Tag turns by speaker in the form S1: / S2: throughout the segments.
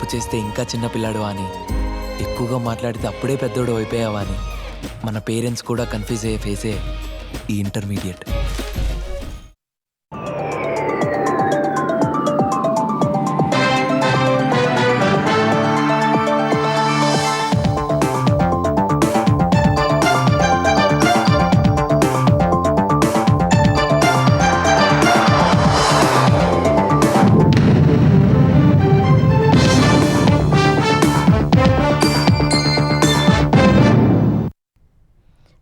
S1: తప్పు చేస్తే ఇంకా చిన్నపిల్లాడు అని, ఎక్కువగా మాట్లాడితే అప్పుడే పెద్దోడు అయిపోయావా అని మన పేరెంట్స్ కూడా కన్ఫ్యూజ్ అయ్యే ఫేసే ఈ ఇంటర్మీడియట్.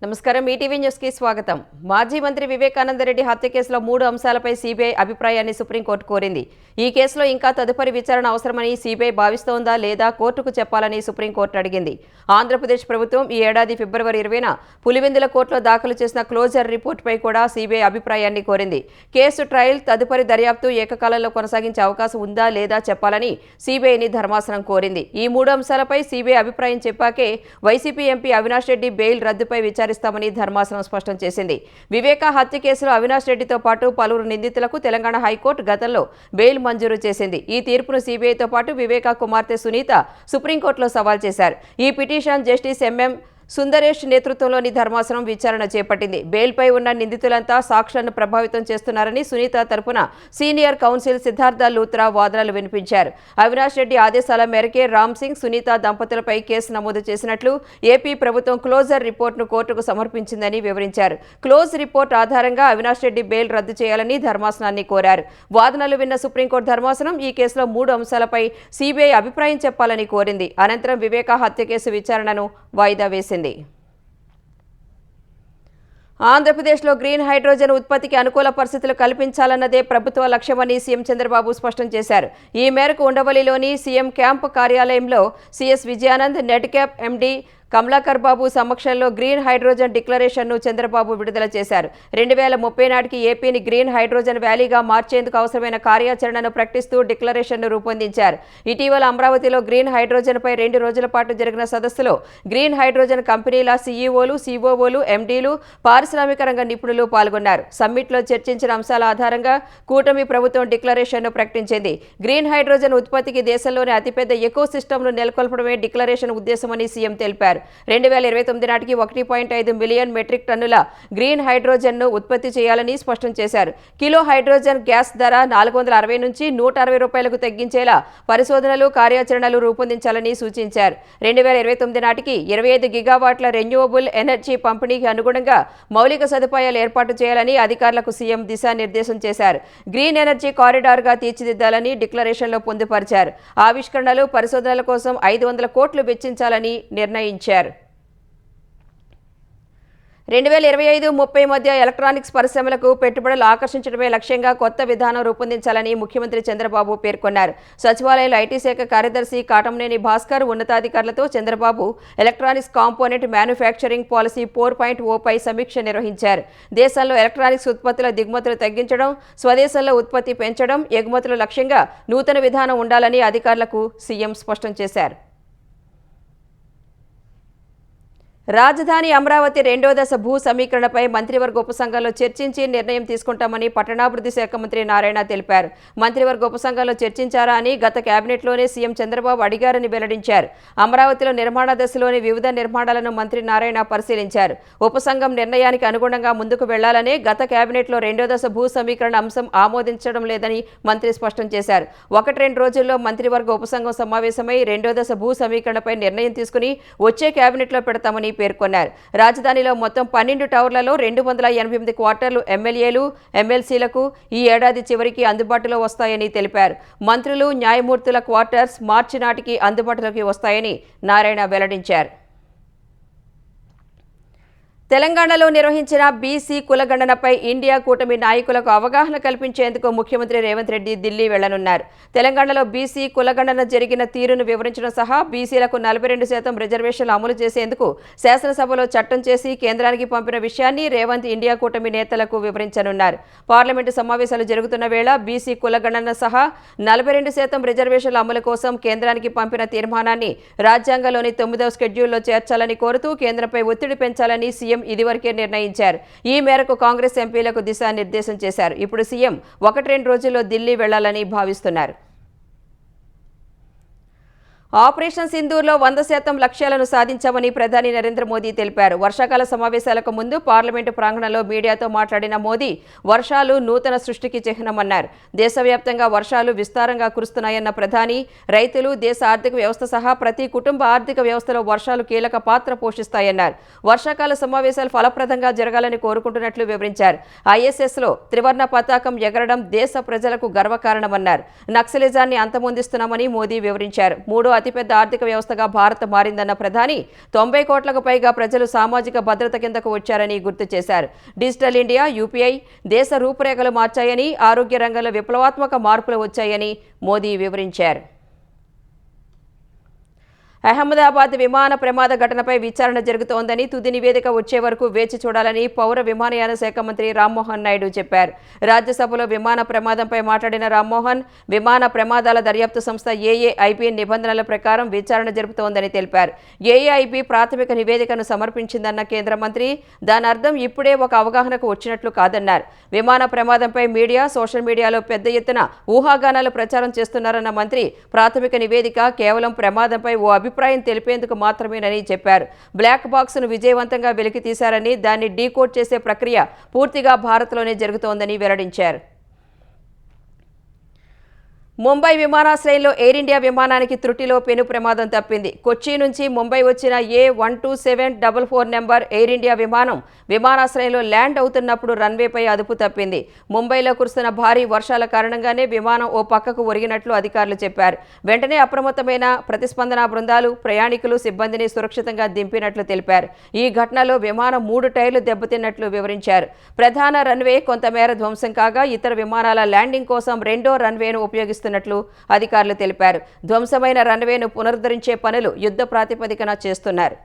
S2: నమస్కారం, ఈటీవీ న్యూస్కి స్వాగతం. మాజీ మంత్రి వివేకానందరెడ్డి హత్య కేసులో 3 అంశాలపై సీబీఐ అభిప్రాయాన్ని సుప్రీంకోర్టు కోరింది. ఈ కేసులో ఇంకా తదుపరి విచారణ అవసరమని సీబీఐ భావిస్తోందా లేదా కోర్టుకు చెప్పాలని సుప్రీంకోర్టు అడిగింది. ఆంధ్రప్రదేశ్ ప్రభుత్వం ఈ ఏడాది ఫిబ్రవరి 20న పులివెందుల కోర్టులో దాఖలు చేసిన క్లోజర్ రిపోర్టుపై కూడా సీబీఐ అభిప్రాయాన్ని కోరింది. కేసు ట్రయల్ తదుపరి దర్యాప్తు ఏకకాలంలో కొనసాగించే అవకాశం ఉందా లేదా చెప్పాలని సీబీఐని ధర్మాసనం కోరింది. ఈ 3 అంశాలపై సీబీఐ అభిప్రాయం చెప్పాకే YCP MP Avinash Reddy bail రద్దుపై విచారిస్తామని ధర్మాసనం స్పష్టం చేసింది. వివేక హత్య కేసులో అవినాష్ రెడ్డితో పాటు పలువురు నిందితులకు తెలంగాణ హైకోర్టు గతంలో బెయిల్ మంజూరు చేసింది. ఈ తీర్పును సీబీఐతో పాటు వివేక కుమార్తె సునీత సుప్రీంకోర్టులో సవాల్ చేశారు. ఈ పిటిషన్ జస్టిస్ ఎంఎం సుందరేష్ నేతృత్వంలోని ధర్మాసనం విచారణ చేపట్టింది. బెయిల్పై ఉన్న నిందితులంతా సాక్షులను ప్రభావితం చేస్తున్నారని సునీత తరపున సీనియర్ కౌన్సిల్ సిద్ధార్థ లూత్రా వాదనలు వినిపించారు. అవినాష్ రెడ్డి ఆదేశాల మేరకే రామ్ సింగ్, సునీత దంపతులపై కేసు నమోదు చేసినట్లు ఏపీ ప్రభుత్వం క్లోజర్ రిపోర్టును కోర్టుకు సమర్పించిందని వివరించారు. క్లోజ్ రిపోర్ట్ ఆధారంగా అవినాష్ రెడ్డి బెయిల్ రద్దు చేయాలని ధర్మాసనాన్ని కోరారు. వాదనలు విన్న సుప్రీంకోర్టు ధర్మాసనం ఈ కేసులో 3 అంశాలపై సీబీఐ అభిప్రాయం చెప్పాలని కోరింది. అనంతరం వివేక హత్య కేసు విచారణను వాయిదా వేసింది. ఆంధ్రప్రదేశ్లో గ్రీన్ హైడ్రోజన్ ఉత్పత్తికి అనుకూల పరిస్థితులు కల్పించాలన్నదే ప్రభుత్వ లక్ష్యమని సీఎం చంద్రబాబు స్పష్టం చేశారు. ఈ మేరకు ఉండవల్లిలోని సీఎం క్యాంపు కార్యాలయంలో CS Vijayanand, net cap MD Kamalakar Babu సమక్షంలో గ్రీన్ హైడ్రోజన్ డిక్లరేషన్ను చంద్రబాబు విడుదల చేశారు. 2030 నాటికి ఏపీని గ్రీన్ హైడ్రోజన్ వ్యాలీగా మార్చేందుకు అవసరమైన కార్యాచరణను ప్రకటిస్తూ డిక్లరేషన్ను రూపొందించారు. ఇటీవల అమరావతిలో గ్రీన్ హైడ్రోజన్పై 2 రోజుల పాటు జరిగిన సదస్సులో గ్రీన్ హైడ్రోజన్ కంపెనీల సీఈఓలు, సీఓఓలు, ఎండీలు, పారిశ్రామిక రంగ నిపుణులు పాల్గొన్నారు. సమ్మిట్లో చర్చించిన అంశాల ఆధారంగా కూటమి ప్రభుత్వం డిక్లరేషన్ను ప్రకటించింది. గ్రీన్ హైడ్రోజన్ ఉత్పత్తికి దేశంలోని అతిపెద్ద ఎకో సిస్టమ్ను నెలకొల్పడమే డిక్లరేషన్ ఉద్దేశమని సీఎం తెలిపారు. 2029 నాటికి 1.5 మిలియన్ మెట్రిక్ టన్నుల గ్రీన్ హైడ్రోజన్ను ఉత్పత్తి చేయాలని స్పష్టం చేశారు. కిలో హైడ్రోజన్ గ్యాస్ ధర 460 నుంచి 160 రూపాయలకు తగ్గించేలా పరిశోధనలు, కార్యాచరణలు రూపొందించాలని సూచించారు. 2029 నాటికి 25 గిగావాట్ల రెన్యూవబుల్ ఎనర్జీ పంపిణీకి అనుగుణంగా మౌలిక సదుపాయాలు ఏర్పాటు చేయాలని అధికారులకు సీఎం దిశానిర్దేశం చేశారు. గ్రీన్ ఎనర్జీ కారిడార్గా తీర్చిదిద్దాలని డిక్లరేషన్లో పొందుపరిచారు. ఆవిష్కరణలు, పరిశోధనల కోసం 500 కోట్లు వెచ్చించాలని నిర్ణయించారు. 2025-30 మధ్య ఎలక్ట్రానిక్స్ పరిశ్రమలకు పెట్టుబడులు ఆకర్షించడమే లక్ష్యంగా కొత్త విధానం రూపొందించాలని ముఖ్యమంత్రి చంద్రబాబు పేర్కొన్నారు. సచివాలయంలో ఐటీ శాఖ కార్యదర్శి కాటంనేని భాస్కర్ ఉన్నతాధికారులతో Chandrababu electronics component manufacturing policy 4.0పై సమీక్ష నిర్వహించారు. దేశంలో ఎలక్ట్రానిక్స్ ఉత్పత్తుల దిగుమతులు తగ్గించడం, స్వదేశంలో ఉత్పత్తి పెంచడం, ఎగుమతుల లక్ష్యంగా నూతన విధానం ఉండాలని అధికారులకు సీఎం స్పష్టం చేశారు. రాజధాని అమరావతి 2వ దశ భూ సమీకరణపై మంత్రివర్గ ఉపసంఘంలో చర్చించి నిర్ణయం తీసుకుంటామని పట్టణాభివృద్ధి శాఖ మంత్రి నారాయణ తెలిపారు. మంత్రివర్గ ఉపసంఘంలో చర్చించారా అని గత కేబినెట్లోనే సీఎం చంద్రబాబు అడిగారని వెల్లడించారు. అమరావతిలో నిర్మాణ దశలోని వివిధ నిర్మాణాలను మంత్రి నారాయణ పరిశీలించారు. ఉపసంఘం నిర్ణయానికి అనుగుణంగా ముందుకు వెళ్లాలనే గత కేబినెట్లో 2వ దశ భూ సమీకరణ అంశం ఆమోదించడం లేదని మంత్రి స్పష్టం చేశారు. 1-2 రోజుల్లో మంత్రివర్గ ఉపసంఘం సమావేశమై 2వ దశ భూ సమీకరణపై నిర్ణయం తీసుకుని వచ్చే కేబినెట్లో పెడతామని పేర్కొన్నారు. రాజధానిలో మొత్తం 12 టవర్లలో 288 క్వార్టర్లు ఎమ్మెల్యేలు, ఎమ్మెల్సీలకు ఈ ఏడాది చివరికి అందుబాటులో వస్తాయని తెలిపారు. మంత్రులు, న్యాయమూర్తుల క్వార్టర్స్ మార్చి నాటికి అందుబాటులోకి వస్తాయని నారాయణ వెల్లడించారు. తెలంగాణలో నిర్వహించిన బీసీ కులగణనపై ఇండియా కూటమి నాయకులకు అవగాహన కల్పించేందుకు ముఖ్యమంత్రి రేవంత్ రెడ్డి ఢిల్లీ వెళ్లనున్నారు. తెలంగాణలో బీసీ కులగణన జరిగిన తీరును వివరించడం సహా బీసీలకు 42% రిజర్వేషన్లు అమలు చేసేందుకు శాసనసభలో చట్టం చేసి కేంద్రానికి పంపిన విషయాన్ని రేవంత్ ఇండియా కూటమి నేతలకు వివరించనున్నారు. పార్లమెంటు సమావేశాలు జరుగుతున్న వేళ బీసీ కులగణన సహా 42% రిజర్వేషన్ల అమలు కోసం కేంద్రానికి పంపిన తీర్మానాన్ని రాజ్యాంగంలోని 9వ షెడ్యూల్లో చేర్చాలని కోరుతూ కేంద్రంపై ఒత్తిడి పెంచాలని సీఎం ఇదివరకే నిర్ణయించారు. ఈ మేరకు కాంగ్రెస్ ఎంపీలకు దిశానిర్దేశం చేశారు. ఇప్పుడు సీఎం 1-2 రోజుల్లో ఢిల్లీ వెళ్లాలని భావిస్తున్నారు. ఆపరేషన్ సింధూర్లో 100% లక్ష్యాలను సాధించామని ప్రధాని నరేంద్ర మోదీ తెలిపారు. వర్షాకాల సమావేశాలకు ముందు పార్లమెంటు ప్రాంగణంలో మీడియాతో మాట్లాడిన మోదీ వర్షాలు నూతన సృష్టికి చిహ్నమన్నారు. దేశవ్యాప్తంగా వర్షాలు విస్తారంగా కురుస్తున్నాయన్న ప్రధాని రైతులు, దేశ ఆర్థిక వ్యవస్థ సహా ప్రతి కుటుంబ ఆర్థిక వ్యవస్థలో వర్షాలు కీలక పాత్ర పోషిస్తాయన్నారు. వర్షాకాల సమావేశాలు ఫలప్రదంగా జరగాలని కోరుకుంటున్నట్లు వివరించారు. ఐఎస్ఎస్లో త్రివర్ణ పతాకం ఎగరడం దేశ ప్రజలకు గర్వకారణమన్నారు. నక్సలిజాన్ని అంతమొందిస్తున్నామని మోదీ వివరించారు. మూడో అతిపెద్ద ఆర్థిక వ్యవస్థగా భారత్ మారిందన్న ప్రధాని 90 కోట్లకు పైగా ప్రజలు సామాజిక భద్రత కిందకు వచ్చారని గుర్తు చేశారు. డిజిటల్ ఇండియా, యూపీఐ దేశ రూపురేఖలు మార్చాయని, ఆరోగ్య రంగంలో విప్లవాత్మక మార్పులు వచ్చాయని మోదీ వివరించారు. అహ్మదాబాద్ విమాన ప్రమాద ఘటనపై విచారణ జరుగుతోందని, తుది నివేదిక వచ్చే వరకు వేచి చూడాలని పౌర విమానయాన శాఖ మంత్రి రామ్మోహన్ నాయుడు చెప్పారు. రాజ్యసభలో విమాన ప్రమాదంపై మాట్లాడిన రామ్మోహన్, విమాన ప్రమాదాల దర్యాప్తు సంస్థ ఏఏఐపీ నిబంధనల ప్రకారం విచారణ జరుపుతోందని తెలిపారు. ఏఏఐపీ ప్రాథమిక నివేదికను సమర్పించిందన్న కేంద్ర మంత్రి, దాని అర్థం ఇప్పుడే ఒక అవగాహనకు వచ్చినట్లు కాదన్నారు. విమాన ప్రమాదంపై మీడియా, సోషల్ మీడియాలో పెద్ద ఎత్తున ఊహాగానాలు ప్రచారం చేస్తున్నారన్న మంత్రి, ప్రాథమిక నివేదిక కేవలం ప్రమాదంపై ఓ అభిప్రాయం తెలిపేందుకు మాత్రమేనని చెప్పారు. బ్లాక్ బాక్స్ను విజయవంతంగా వెలికి తీశారని, దాన్ని డీకోడ్ చేసే ప్రక్రియ పూర్తిగా భారత్లోనే జరుగుతోందని వెల్లడించారు. ముంబై విమానాశ్రయంలో ఎయిర్ ఇండియా విమానానికి త్రుటిలో పెను ప్రమాదం తప్పింది. కొచ్చి నుంచి ముంబై వచ్చిన A12744 నెంబర్ ఎయిర్ ఇండియా విమానం విమానాశ్రయంలో ల్యాండ్ అవుతున్నప్పుడు రన్వేపై అదుపు తప్పింది. ముంబైలో కురుస్తున్న భారీ వర్షాల కారణంగానే విమానం ఓ పక్కకు ఒరిగినట్లు అధికారులు చెప్పారు. వెంటనే అప్రమత్తమైన ప్రతిస్పందన బృందాలు ప్రయాణికులు, సిబ్బందిని సురక్షితంగా దింపినట్లు తెలిపారు. ఈ ఘటనలో విమానం 3 టైర్లు దెబ్బతిన్నట్లు వివరించారు. ప్రధాన రన్వే కొంతమేర ధ్వంసం కాగా, ఇతర విమానాల ల్యాండింగ్ కోసం రెండో రన్వేను ఉపయోగిస్తున్నట్లు అధికారులు తెలిపారు. ధ్వంసమైన రన్వేను పునరుద్ధరించే పనులు యుద్ధ ప్రాతిపదికన చేస్తున్నారు.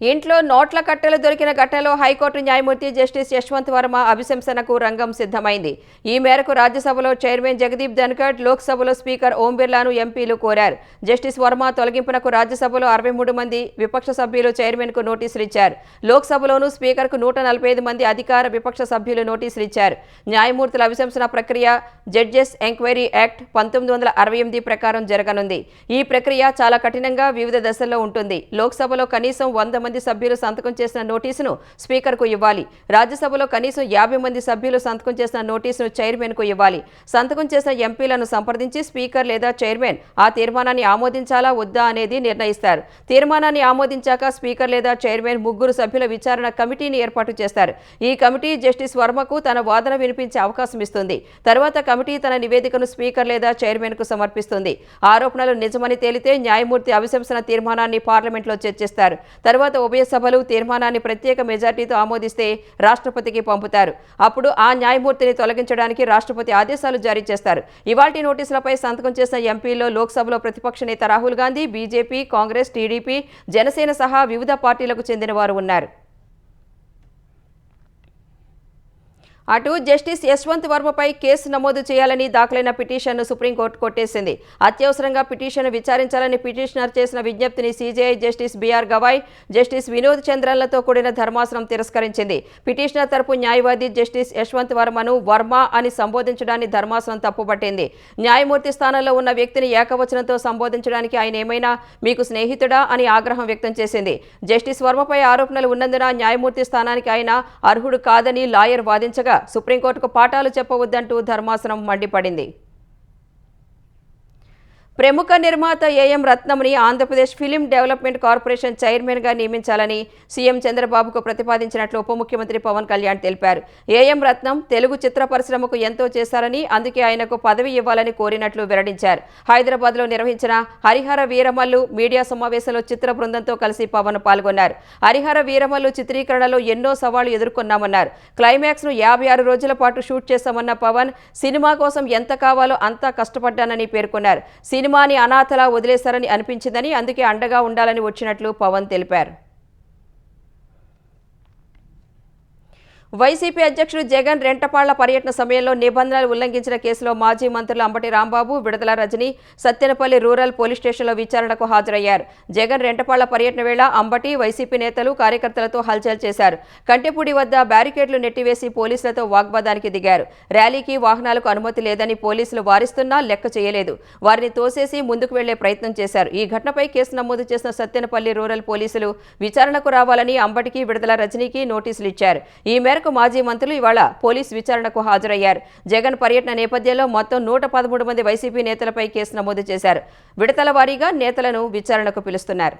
S2: ఇంట్లో నోట్ల కట్టలు దొరికిన ఘటనలో హైకోర్టు న్యాయమూర్తి జస్టిస్ యశ్వంత్ వర్మ అభిశంసనకు రంగం సిద్ధమైంది. ఈ మేరకు రాజ్యసభలో చైర్మన్ జగదీప్ ధన్ఖడ్, లోక్సభలో స్పీకర్ ఓం బిర్లాను ఎంపీలు కోరారు. జస్టిస్ వర్మ తొలగింపునకు రాజ్యసభలో 63 మంది విపక్ష సభ్యులు చైర్మన్కు నోటీసులు ఇచ్చారు. లోక్సభలోనూ స్పీకర్కు 145 మంది అధికార, విపక్ష సభ్యులు నోటీసులు ఇచ్చారు. న్యాయమూర్తుల అభిశంసన ప్రక్రియ జడ్జెస్ ఎంక్వైరీ యాక్ట్ 1968 ప్రకారం జరగనుంది. ఈ ప్రక్రియ చాలా కఠినంగా వివిధ దశల్లో ఉంటుంది. లోక్సభలో కనీసం 100 మంది సభ్యులు సంతకం చేసిన నోటీసును స్పీకర్కు ఇవ్వాలి. రాజ్యసభలో కనీసం 50 మంది సభ్యులు సంతకం చేసిన నోటీసును చైర్మన్కు ఇవ్వాలి. సంతకం చేసిన ఎంపీలను సంప్రదించి స్పీకర్ లేదా చైర్మన్ ఆ తీర్మానాన్ని ఆమోదించాలా వద్దా అనేది నిర్ణయిస్తారు. తీర్మానాన్ని ఆమోదించాక స్పీకర్ లేదా చైర్మన్ 3 సభ్యుల విచారణ కమిటీని ఏర్పాటు చేస్తారు. ఈ కమిటీ జస్టిస్ వర్మకు తన వాదన వినిపించే అవకాశం ఇస్తుంది. తర్వాత కమిటీ తన నివేదికను స్పీకర్ లేదా చైర్మన్కు సమర్పిస్తుంది. ఆరోపణలు నిజమని తేలితే న్యాయమూర్తి అభిశంసన తీర్మానాన్ని పార్లమెంట్లో చర్చిస్తారు. తర్వాత ఉభయ సభలు తీర్మానాన్ని ప్రత్యేక మెజార్టీతో ఆమోదిస్తే రాష్ట్రపతికి పంపుతారు. అప్పుడు ఆ న్యాయమూర్తిని తొలగించడానికి రాష్ట్రపతి ఆదేశాలు జారీ చేస్తారు. ఇవాల్టి నోటీసులపై సంతకం చేసిన ఎంపీల్లో లోక్సభలో ప్రతిపక్ష నేత రాహుల్ గాంధీ, బీజేపీ, కాంగ్రెస్, టీడీపీ, జనసేన సహా వివిధ పార్టీలకు చెందిన వారు ఉన్నారు. అటు జస్టిస్ యశ్వంత్ వర్మపై కేసు నమోదు చేయాలని దాఖలైన పిటిషన్ను సుప్రీంకోర్టు కొట్టేసింది. అత్యవసరంగా పిటిషన్ విచారించాలని పిటిషనర్ చేసిన విజ్ఞప్తిని CJI justice BR Gavai, justice Vinod చంద్రన్లతో కూడిన ధర్మాసనం తిరస్కరించింది. పిటిషనర్ తరపు న్యాయవాది జస్టిస్ యశ్వంత్ వర్మను వర్మ అని సంబోధించడాన్ని ధర్మాసనం తప్పుపట్టింది. న్యాయమూర్తి స్థానంలో ఉన్న వ్యక్తిని ఏకవచనంతో సంబోధించడానికి ఆయన ఏమైనా మీకు స్నేహితుడా అని ఆగ్రహం వ్యక్తం చేసింది. జస్టిస్ వర్మపై ఆరోపణలు ఉన్నందున న్యాయమూర్తి స్థానానికి ఆయన అర్హుడు కాదని లాయర్ వాదించగా సుప్రీంకోర్టుకు పాఠాలు చెప్పవద్దంటూ ధర్మాసనం మండిపడింది. ప్రముఖ నిర్మాత ఏఎం రత్నంని ఆంధ్రప్రదేశ్ ఫిలిం డెవలప్మెంట్ కార్పొరేషన్ చైర్మన్గా నియమించాలని సీఎం చంద్రబాబుకు ప్రతిపాదించినట్లు ఉప ముఖ్యమంత్రి పవన్ కళ్యాణ్ తెలిపారు. ఏఎం రత్నం తెలుగు చిత్ర పరిశ్రమకు ఎంతో చేశారని, అందుకే ఆయనకు పదవి ఇవ్వాలని కోరినట్లు వెల్లడించారు. హైదరాబాద్లో నిర్వహించిన హరిహర వీరమల్లు మీడియా సమావేశంలో చిత్ర బృందంతో కలిసి పవన్ పాల్గొన్నారు. హరిహర వీరమల్లు చిత్రీకరణలో ఎన్నో సవాళ్లు ఎదుర్కొన్నామన్నారు. క్లైమాక్స్ను 56 రోజుల పాటు షూట్ చేశామన్న పవన్, సినిమా కోసం ఎంత కావాలో అంతా కష్టపడ్డానని పేర్కొన్నారు. సినిమాని అనాథలా వదిలేశారని అనిపించిందని, అందుకే అండగా ఉండాలని వచ్చినట్లు పవన్ తెలిపారు. వైసీపీ అధ్యక్షుడు జగన్ రెంటపాళ్ల పర్యటన సమయంలో నిబంధనలు ఉల్లంఘించిన కేసులో మాజీ మంత్రులు అంబటి రాంబాబు, విడదల రజని సత్తెనపల్లి రూరల్ పోలీస్ స్టేషన్లో విచారణకు హాజరయ్యారు. జగన్ రెంటపాళ్ల పర్యటన వేళ అంబటి వైసీపీ నేతలు కార్యకర్తలతో హల్చల్ చేశారు. కంటెపూడి వద్ద బ్యారికేడ్లు నెట్టివేసి పోలీసులతో వాగ్వాదానికి దిగారు. ర్యాలీకి వాహనాలకు అనుమతి లేదని పోలీసులు వారిస్తున్నా లెక్క చేయలేదు. వారిని తోసేసి ముందుకు వెళ్లే ప్రయత్నం చేశారు. ఈ ఘటనపై కేసు నమోదు చేసిన సత్తెనపల్లి రూరల్ పోలీసులు విచారణకు రావాలని అంబటికి, విడదల రజనీకి నోటీసులు ఇచ్చారు. ఈ మేరకు మాజీ మంత్రులు ఇవాళ పోలీస్ విచారణకు హాజరయ్యారు. జగన్ పర్యటన నేపథ్యంలో మొత్తం 113 మంది వైసీపీ నేతలపై కేసు నమోదు చేశారు. విడతల వారీగా నేతలను విచారణకు పిలుస్తున్నారు.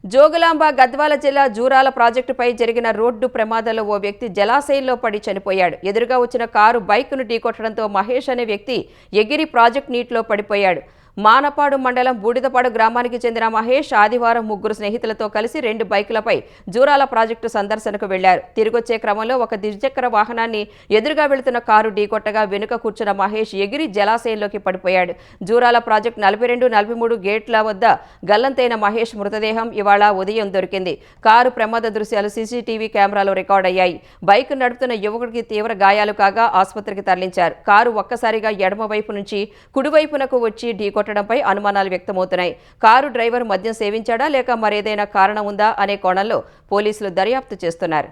S2: జోగులాంబ గద్వాల జిల్లా జూరాల ప్రాజెక్టుపై జరిగిన రోడ్డు ప్రమాదంలో ఓ వ్యక్తి జలాశయంలో పడి చనిపోయాడు. ఎదురుగా వచ్చిన కారు బైక్ను ఢీకొట్టడంతో మహేష్ అనే వ్యక్తి ఎగిరి ప్రాజెక్టు నీటిలో పడిపోయాడు. మానపాడు మండలం బూడిదపాడు గ్రామానికి చెందిన మహేష్ ఆదివారం 3 స్నేహితులతో కలిసి 2 బైకులపై జూరాల ప్రాజెక్టు సందర్శనకు వెళ్లారు. తిరిగొచ్చే క్రమంలో ఒక ద్విచక్ర వాహనాన్ని ఎదురుగా వెళుతున్న కారు ఢీకొట్టగా వెనుక కూర్చున్న మహేష్ ఎగిరి జలాశయంలోకి పడిపోయాడు. జూరాల ప్రాజెక్టు 42, 43 గేట్ల వద్ద గల్లంతైన మహేష్ మృతదేహం ఇవాళ ఉదయం దొరికింది. కారు ప్రమాద దృశ్యాలు సీసీటీవీ కెమెరాలో రికార్డయ్యాయి. బైక్ నడుపుతున్న యువకుడికి తీవ్ర గాయాలు కాగా ఆసుపత్రికి తరలించారు. కారు ఒక్కసారిగా ఎడమ వైపు నుంచి కుడివైపునకు వచ్చి ఢీకొట్టడంపై అనుమానాలు వ్యక్తమవుతున్నాయి. కారు డ్రైవర్ మద్యం సేవించాడా లేక మరేదైనా కారణం ఉందా అనే కోణంలో పోలీసులు దర్యాప్తు చేస్తున్నారు.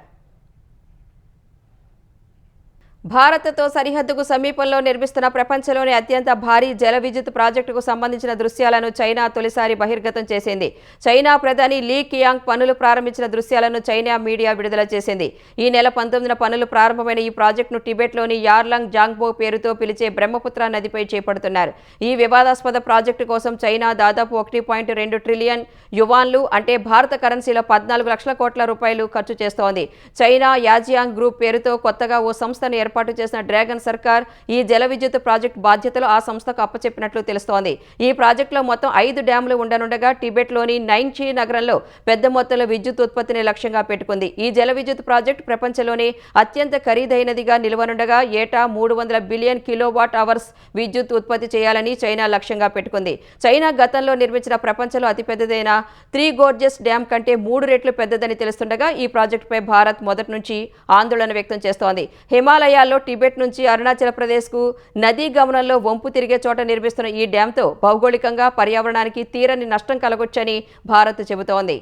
S2: భారత్తో సరిహద్దుకు సమీపంలో నిర్మిస్తున్న ప్రపంచంలోని అత్యంత భారీ జల విద్యుత్ ప్రాజెక్టుకు సంబంధించిన దృశ్యాలను చైనా తొలిసారి బహిర్గతం చేసింది. చైనా ప్రధాని లీ కియాంగ్ పనులు ప్రారంభించిన దృశ్యాలను చైనా మీడియా విడుదల చేసింది. ఈ నెల 19న పనులు ప్రారంభమైన ఈ ప్రాజెక్టును టిబెట్లోని యార్లాంగ్ జాంగ్బో పేరుతో పిలిచే బ్రహ్మపుత్ర నదిపై చేపడుతున్నారు. ఈ వివాదాస్పద ప్రాజెక్టు కోసం చైనా దాదాపు 1.2 ట్రిలియన్ యువాన్లు అంటే భారత కరెన్సీలో 14 లక్షల కోట్ల రూపాయలు ఖర్చు చేస్తోంది. చైనా యాజియాంగ్ గ్రూప్ పేరుతో కొత్తగా ఓ సంస్థను ఏర్పాటు చేసిన డ్రాగన్ సర్కార్ ఈ జల విద్యుత్ ప్రాజెక్టు బాధ్యతలు ఆ సంస్థకు అప్పచెప్పినట్లు తెలుస్తోంది. ఈ ప్రాజెక్టులో మొత్తం 5 డ్యాములు ఉండనుండగా టిబెట్లోని నైన్చి నగరంలో పెద్ద మొత్తంలో విద్యుత్ ఉత్పత్తిని లక్ష్యంగా పెట్టుకుంది. ఈ జల విద్యుత్ ప్రాజెక్టు ప్రపంచంలోనే అత్యంత ఖరీదైనదిగా నిలవనుండగా ఏటా 300 బిలియన్ కిలోవాట్ అవర్స్ విద్యుత్ ఉత్పత్తి చేయాలని చైనా లక్ష్యంగా పెట్టుకుంది. చైనా గతంలో నిర్మించిన ప్రపంచంలో అతిపెద్దదైన 3 గోర్జెస్ డ్యాం కంటే 3 రెట్లు పెద్దదని తెలుస్తుండగా ఈ ప్రాజెక్టుపై భారత్ మొదటి నుంచి ఆందోళన వ్యక్తం చేస్తోంది. హిమాలయాల్లో టిబెట్ నుంచి అరుణాచల్ ప్రదేశ్కు నదీ గమనంలో వంపు తిరిగే చోట నిర్మిస్తున్న ఈ డ్యాంతో భౌగోళికంగా పర్యావరణానికి తీరని నష్టం కలగొచ్చని భారత్ చెబుతోంది.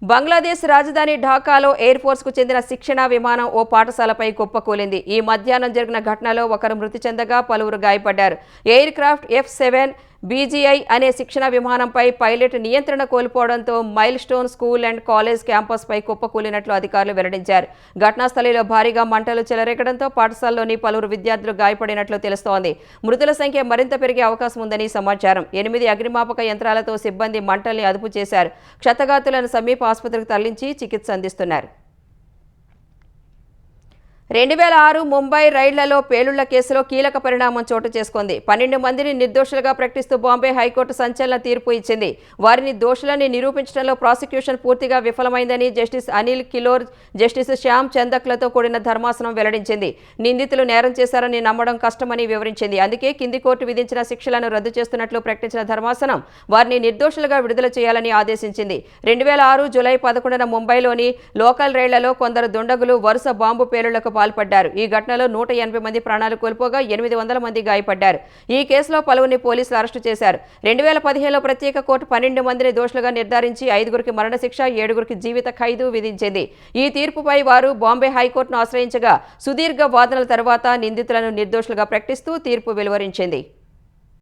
S2: బంగ్లాదేశ్ రాజధాని ఢాకాలో ఎయిర్ ఫోర్స్కు చెందిన శిక్షణ విమానం ఓ పాఠశాలపై కుప్పకూలింది. ఈ మధ్యాహ్నం జరిగిన ఘటనలో ఒకరు మృతి చెందగా పలువురు గాయపడ్డారు. ఎయిర్ క్రాఫ్ట్ F-7 BGI అనే శిక్షణ విమానంపై పైలట్ నియంత్రణ కోల్పోవడంతో milestone school and college క్యాంపస్పై కుప్పకూలినట్లు అధికారులు వెల్లడించారు. ఘటనా స్థలిలో భారీగా మంటలు చెలరేగడంతో పాఠశాలలోని పలువురు విద్యార్థులు గాయపడినట్లు తెలుస్తోంది. మృతుల సంఖ్య మరింత పెరిగే అవకాశం ఉందని సమాచారం. 8 అగ్నిమాపక యంత్రాలతో సిబ్బంది మంటల్ని అదుపు చేశారు. క్షతగాతులను సమీప ఆసుపత్రికి తరలించి చికిత్స అందిస్తున్నారు. 2006 ముంబై రైళ్లలో పేలుళ్ల కేసులో కీలక పరిణామం చోటు చేసుకుంది. 12 మందిని నిర్దోషులుగా ప్రకటిస్తూ బాంబే హైకోర్టు సంచలన తీర్పు ఇచ్చింది. వారిని దోషులని నిరూపించడంలో ప్రాసిక్యూషన్ పూర్తిగా విఫలమైందని జస్టిస్ అనిల్ కిలోర్, జస్టిస్ శ్యామ్ చందక్లతో కూడిన ధర్మాసనం వెల్లడించింది. నిందితులు నేరం చేశారని నమ్మడం కష్టమని వివరించింది. అందుకే కింది కోర్టు విధించిన శిక్షలను రద్దు చేస్తున్నట్లు ప్రకటించిన ధర్మాసనం వారిని నిర్దోషులుగా విడుదల చేయాలని ఆదేశించింది. 2006 జూలై 11న ముంబైలోని లోకల్ రైళ్లలో కొందరు దుండగులు వరుస బాంబు పేలుళ్లకు పాల్పడ్డారు. ఈ ఘటనలో 180 మంది ప్రాణాలు కోల్పోగా 800 మంది గాయపడ్డారు. ఈ కేసులో పలువురిని పోలీసులు అరెస్టు చేశారు. 2015లో ప్రత్యేక కోర్టు 12 మందిని దోషులుగా నిర్ధారించి 5గురికి మరణశిక్ష, 7గురికి జీవిత ఖైదు విధించింది. ఈ తీర్పుపై వారు బాంబే హైకోర్టును ఆశ్రయించగా సుదీర్ఘ వాదనల తర్వాత నిందితులను నిర్దోషులుగా ప్రకటిస్తూ తీర్పు వెలువరించింది.